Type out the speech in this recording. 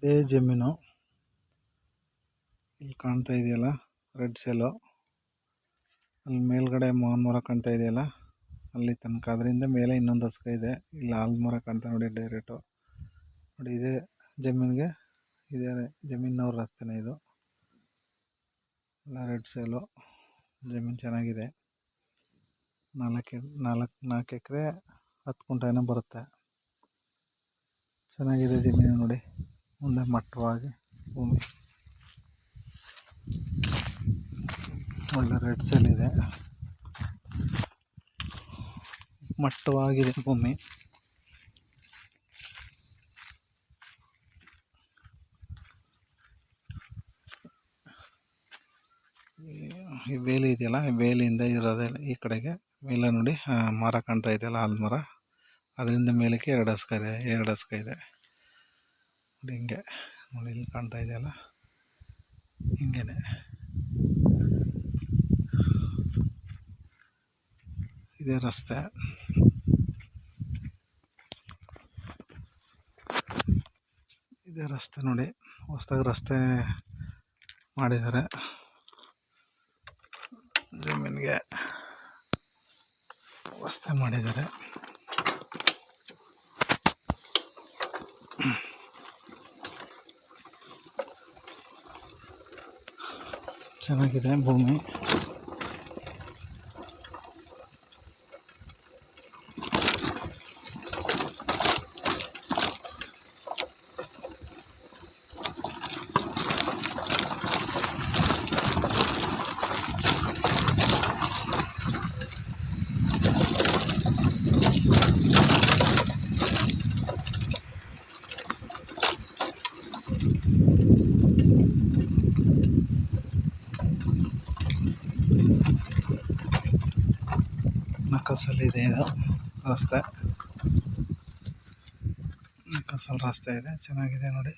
ಇದೇ ಜಮೀನು ಇಲ್ಲಿ ಕಾಣ್ತಾ ಇದೆಯಲ್ಲ, ರೆಡ್ ಸೆಲ್ಲು. ಅಲ್ಲಿ ಮೇಲ್ಗಡೆ ಮಾವಿನ ಮರ ಕಾಣ್ತಾ ಇದೆಯಲ್ಲ, ಅಲ್ಲಿ ತನಕ. ಅದರಿಂದ ಮೇಲೆ ಇನ್ನೊಂದು ಹಸ್ಕ ಇದೆ. ಇಲ್ಲಿ ಆಲದ ಮರ ಕಾಣ್ತಾ ನೋಡಿ ಡೈರೆಕ್ಟು. ನೋಡಿ ಇದೇ ಜಮೀನಿಗೆ, ಇದೇ ಜಮೀನವ್ರ ರಸ್ತೆನೇ ಇದು. ಎಲ್ಲ ರೆಡ್ ಸೆಲ್ಲು. ಜಮೀನು ಚೆನ್ನಾಗಿದೆ. 4 ಎಕರೆ 10 ಗುಂಟೆ ಏನೋ ಬರುತ್ತೆ. ಚೆನ್ನಾಗಿದೆ ಜಮೀನು ನೋಡಿ. ಮುಂದೆ ಮಟ್ಟವಾಗಿ ಭೂಮಿ, ಒಳ್ಳೆ ರೆಡ್ ಸೆಲ್ ಇದೆ, ಮಟ್ಟವಾಗಿದೆ ಭೂಮಿ. ಈ ಬೇಲಿ ಇದೆಯಲ್ಲ, ಈ ಬೇಲಿಯಿಂದ ಇರೋದೇ ಈ ಕಡೆಗೆ ಮೇಲೆ ನೋಡಿ ಮರ ಕಾಣ್ತಾ ಇದೆಯಲ್ಲ, ಆಲದ ಮರ. ಅದರಿಂದ ಮೇಲಕ್ಕೆ 2 ಹಸ್ಕ ಇದೆ, 2 ಹಸ್ಕ ಇದೆ ನೋಡಿ. ಹಿಂಗೆ ನೋಡಿ, ಇಲ್ಲಿ ಕಾಣ್ತಾ ಇದೆಯಲ್ಲ, ಹಿಂಗೇನೆ. ಇದೇ ರಸ್ತೆ. ಇದೇ ರಸ್ತೆ ನೋಡಿ. ಹೊಸದಾಗಿ ರಸ್ತೆ ಮಾಡಿದ್ದಾರೆ ಜಮೀನಿಗೆ, ರಸ್ತೆ ಮಾಡಿದ್ದಾರೆ. ಚೆನ್ನಾಗಿದೆ ಭೂಮಿ. ನಕ್ಕಸಲ್ಲಿದೆ ಇದು ರಸ್ತೆ. ನಕ್ಕಸಲ್ ರಸ್ತೆ ಇದೆ, ಚೆನ್ನಾಗಿದೆ ನೋಡಿ.